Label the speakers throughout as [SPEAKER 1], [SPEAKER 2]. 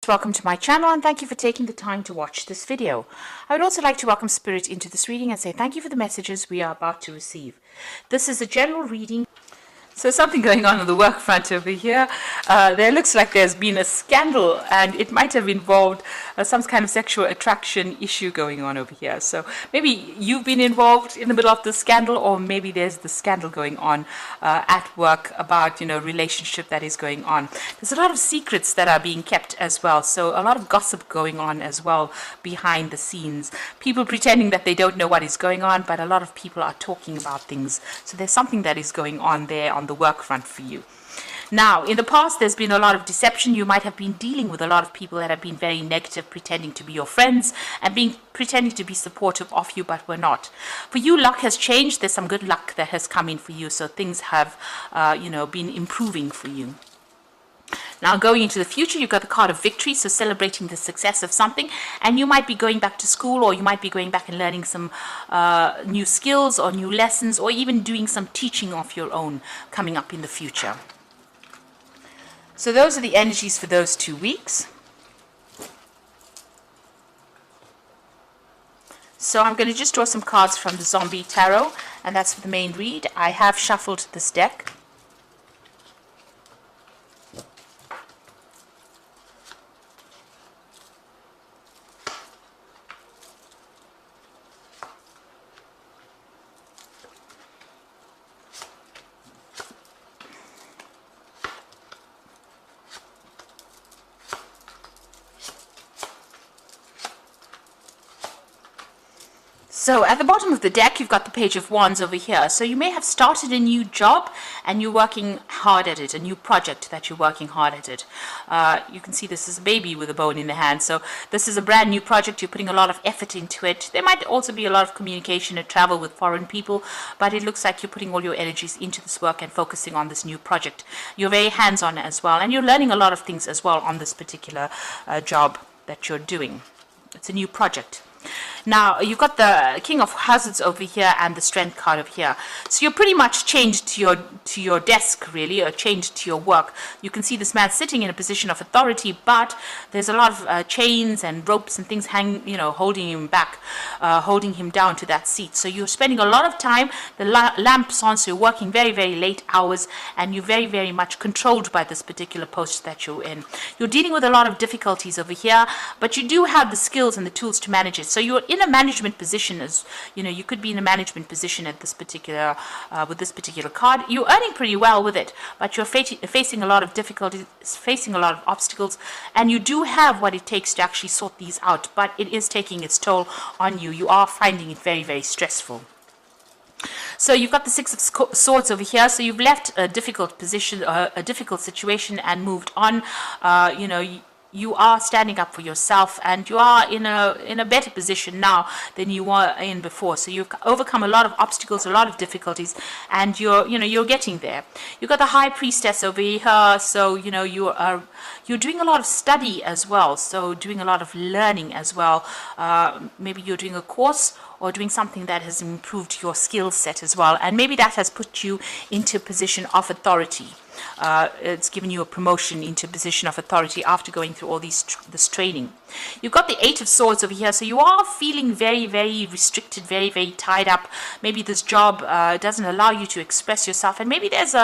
[SPEAKER 1] Welcome to my channel and thank you for taking the time to watch this video. I would also like to welcome Spirit into this reading and say thank you for the messages we are about to receive. This is a general reading. So something going on the work front over here. There looks like there's been a scandal and it might have involved some kind of sexual attraction issue going on over here. So maybe you've been involved in the middle of the scandal, or maybe there's the scandal going on at work about, relationship that is going on. There's a lot of secrets that are being kept as well. So a lot of gossip going on as well behind the scenes. People pretending that they don't know what is going on, but a lot of people are talking about things. So there's something that is going on there on the work front for you. Now, in the past, there's been a lot of deception. You might have been dealing with a lot of people that have been very negative, pretending to be your friends and pretending to be supportive of you, but were not. For you, luck has changed. There's some good luck that has come in for you. So things have, been improving for you. Now, going into the future, you've got the card of victory, so celebrating the success of something, and you might be going back to school, or you might be going back and learning some new skills or new lessons, or even doing some teaching of your own coming up in the future. So those are the energies for those 2 weeks. So I'm going to just draw some cards from the Zombie Tarot, and that's for the main read. I have shuffled this deck. So at the bottom of the deck, you've got the Page of Wands over here. So you may have started a new job and you're working hard at it, a new project that you're working hard at it. You can see this is a baby with a bone in the hand. So this is a brand new project. You're putting a lot of effort into it. There might also be a lot of communication and travel with foreign people, but it looks like you're putting all your energies into this work and focusing on this new project. You're very hands-on as well, and you're learning a lot of things as well on this particular job that you're doing. It's a new project. Now, you've got the King of Hazards over here and the Strength card over here. So you're pretty much chained to your desk, really, or chained to your work. You can see this man sitting in a position of authority, but there's a lot of chains and ropes and things holding him back, holding him down to that seat. So you're spending a lot of time, the lamp's on, so you're working very, very late hours, and you're very, very much controlled by this particular post that you're in. You're dealing with a lot of difficulties over here, but you do have the skills and the tools to manage it. So you're in a management position, as you could be in a management position at this particular with this particular card. You're earning pretty well with it, but you're facing a lot of difficulties, facing a lot of obstacles, and you do have what it takes to actually sort these out, but it is taking its toll on you. You are finding it very, very stressful. So you've got the Six of Swords over here. So you've left a difficult position, a difficult situation, and moved on. You are standing up for yourself, and you are in a better position now than you were in before. So you've overcome a lot of obstacles, a lot of difficulties, and you're getting there. You've got the High Priestess over here. So you're doing a lot of study as well. So doing a lot of learning as well. Maybe you're doing a course or doing something that has improved your skill set as well, and maybe that has put you into a position of authority. It's given you a promotion into a position of authority after going through all this training. You've got the Eight of Swords over here, so you are feeling very, very restricted, very, very tied up. Maybe this job doesn't allow you to express yourself, and maybe there's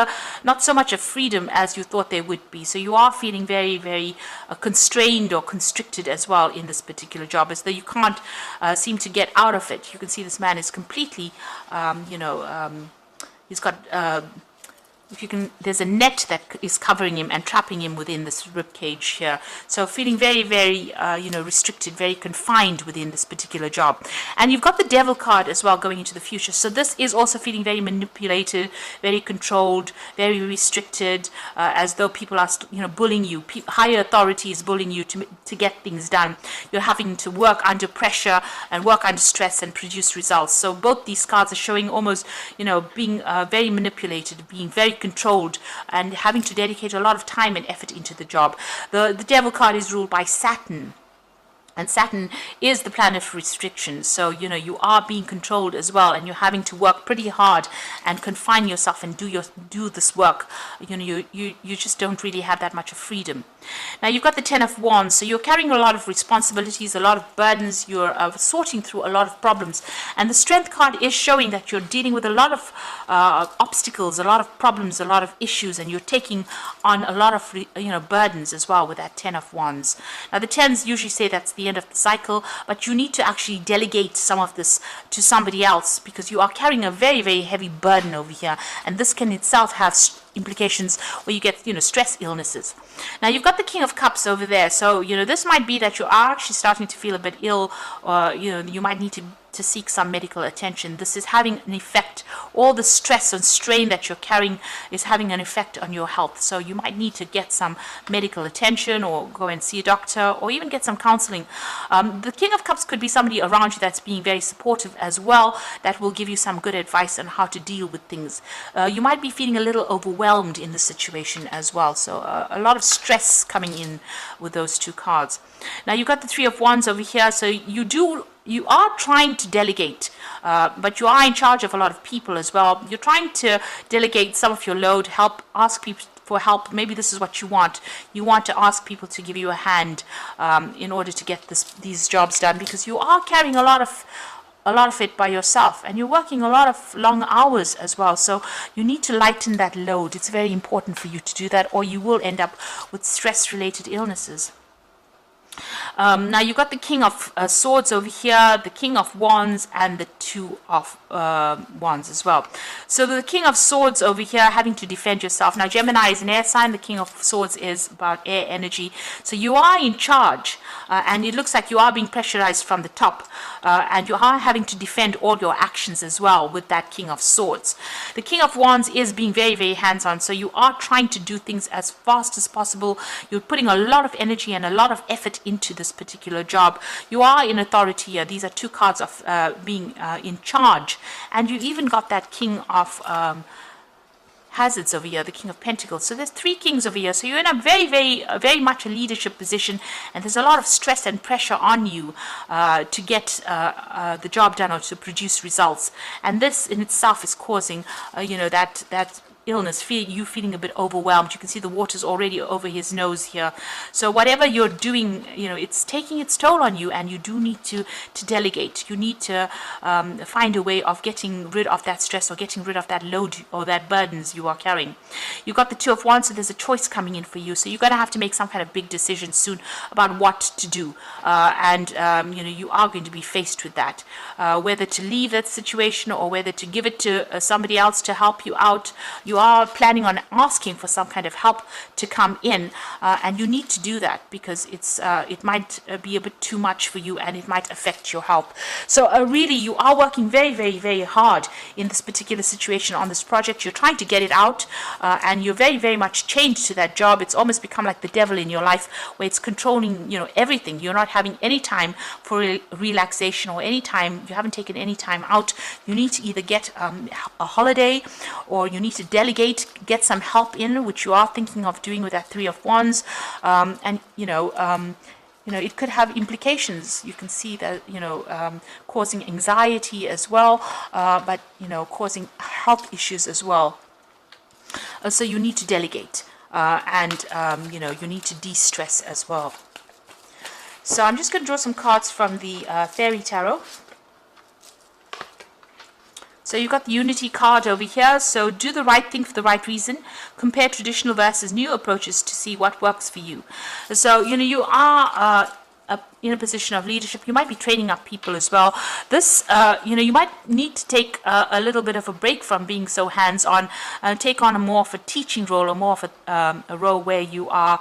[SPEAKER 1] not so much of freedom as you thought there would be. So you are feeling very, very constrained or constricted as well in this particular job, as though you can't seem to get out of it. You can see this man is completely, he's got there's a net that is covering him and trapping him within this rib cage here. So feeling very, very, restricted, very confined within this particular job. And you've got the Devil card as well going into the future. So this is also feeling very manipulated, very controlled, very restricted, as though people are, bullying you. Higher authority is bullying you to get things done. You're having to work under pressure and work under stress and produce results. So both these cards are showing almost, being very manipulated, being very controlled, and having to dedicate a lot of time and effort into the job. The Devil card is ruled by Saturn, and Saturn is the planet of restriction. So you are being controlled as well, and you're having to work pretty hard and confine yourself and do this work. You just don't really have that much of freedom. Now you've got the Ten of Wands, so you're carrying a lot of responsibilities, a lot of burdens, you're sorting through a lot of problems. And the Strength card is showing that you're dealing with a lot of obstacles, a lot of problems, a lot of issues, and you're taking on a lot of burdens as well with that Ten of Wands. Now the Tens usually say that's the end of the cycle, but you need to actually delegate some of this to somebody else because you are carrying a very, very heavy burden over here, and this can itself have implications where you get stress illnesses. Now you've got the King of Cups over there, so this might be that you are actually starting to feel a bit ill, or you might need to seek some medical attention. This is having an effect. All the stress and strain that you're carrying is having an effect on your health, so you might need to get some medical attention or go and see a doctor or even get some counseling. The King of Cups could be somebody around you that's being very supportive as well, that will give you some good advice on how to deal with things. You might be feeling a little overwhelmed in the situation as well, so a lot of stress coming in with those two cards. Now you've got the Three of Wands over here, so you are trying to delegate, but you are in charge of a lot of people as well. You're trying to delegate some of your load, ask people for help. Maybe this is what you want. You want to ask people to give you a hand in order to get these jobs done, because you are carrying a lot of it by yourself, and you're working a lot of long hours as well, so you need to lighten that load. It's very important for you to do that, or you will end up with stress-related illnesses. Now you've got the King of Swords over here, the King of Wands, and the Two of Wands as well. So the King of Swords over here, having to defend yourself. Now Gemini is an air sign. The King of Swords is about air energy. So you are in charge, and it looks like you are being pressurized from the top, and you are having to defend all your actions as well with that King of Swords. The King of Wands is being very, very hands-on, so you are trying to do things as fast as possible. You're putting a lot of energy and a lot of effort into this particular job. You are in authority here. These are two cards of being in charge, and you even got that King of Hazards over here, the King of Pentacles. So there's three kings over here, so you're in a very, very, very much a leadership position, and there's a lot of stress and pressure on you to get the job done or to produce results, and this in itself is causing that illness, you feeling a bit overwhelmed. You can see the water's already over his nose here. So whatever you're doing, it's taking its toll on you, and you do need to delegate. You need to find a way of getting rid of that stress or getting rid of that load or that burdens you are carrying. You've got the Two of Wands, so there's a choice coming in for you. So you're going to have to make some kind of big decision soon about what to do. You are going to be faced with that. Whether to leave that situation or whether to give it to somebody else to help you out. You are planning on asking for some kind of help to come in, and you need to do that because it might be a bit too much for you, and it might affect your health. So really, you are working very, very, very hard in this particular situation on this project. You're trying to get it out, and you're very, very much chained to that job. It's almost become like the devil in your life, where it's controlling, everything. You're not having any time for relaxation or any time. You haven't taken any time out. You need to either get a holiday, or you need to delegate, get some help in, which you are thinking of doing with that Three of Wands, it could have implications. You can see that causing anxiety as well, but causing health issues as well. So you need to delegate, and you need to de-stress as well. So I'm just going to draw some cards from the Fairy Tarot. So you've got the Unity card over here. So do the right thing for the right reason. Compare traditional versus new approaches to see what works for you. So, you are in a position of leadership. You might be training up people as well. This, you might need to take a little bit of a break from being so hands-on and take on a more of a teaching role, or more of a role where you are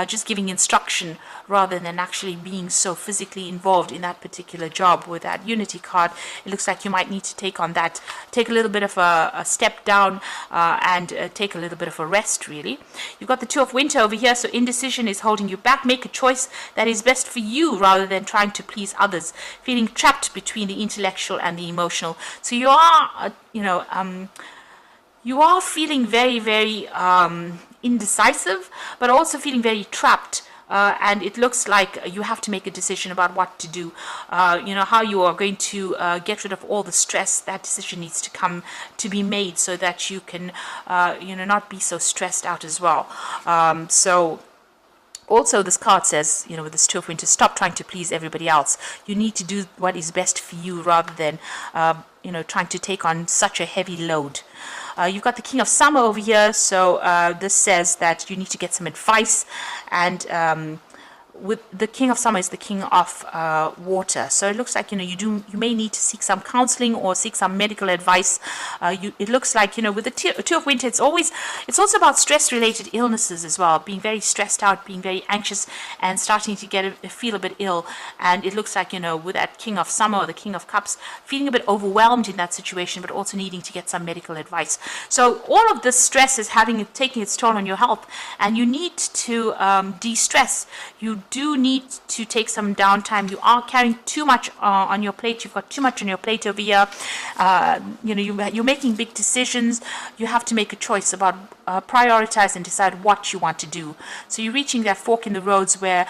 [SPEAKER 1] just giving instruction rather than actually being so physically involved in that particular job. With that Unity card, it looks like you might need to take on that, take a little bit of a step down, and take a little bit of a rest, really. You've got the Two of Winter over here, so indecision is holding you back. Make a choice that is best for you rather than trying to please others, feeling trapped between the intellectual and the emotional. So you are, you are feeling very, very indecisive, but also feeling very trapped. And it looks like you have to make a decision about what to do. How you are going to get rid of all the stress. That decision needs to be made so that you can, not be so stressed out as well. also this card says, you know, with this Two of Winter, stop trying to please everybody else. You need to do what is best for you rather than, you know, trying to take on such a heavy load. You've got the King of Summer over here, so this says that you need to get some advice, and with the King of Summer is the King of water, so it looks like, you know, you may need to seek some counseling or seek some medical advice. It looks like, you know, with the Two of Winter, it's also about stress related illnesses as well, being very stressed out, being very anxious, and starting to feel a bit ill. And it looks like, you know, with that King of Summer or the King of Cups, feeling a bit overwhelmed in that situation, but also needing to get some medical advice. So all of this stress is taking its toll on your health, and you need to de-stress. You do need to take some downtime. You are carrying too much on your plate. You've got too much on your plate over here. You know, you're making big decisions. You have to make a choice about prioritize and decide what you want to do. So you're reaching that fork in the roads where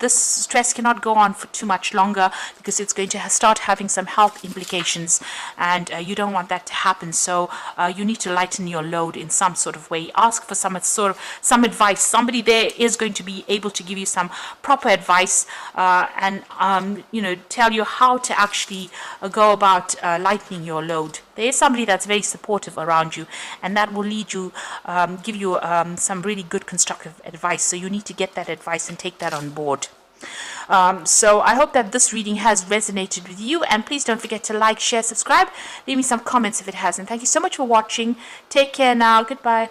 [SPEAKER 1] this stress cannot go on for too much longer, because it's going to start having some health implications, and you don't want that to happen. So you need to lighten your load in some sort of way. Ask for some advice. Somebody there is going to be able to give you some proper advice, and you know, tell you how to actually go about lightening your load. There is somebody that's very supportive around you, and that will lead you, give you some really good constructive advice. So you need to get that advice and take that on board. So I hope that this reading has resonated with you, and please don't forget to like, share, subscribe, leave me some comments if it hasn't. Thank you so much for watching. Take care now. Goodbye.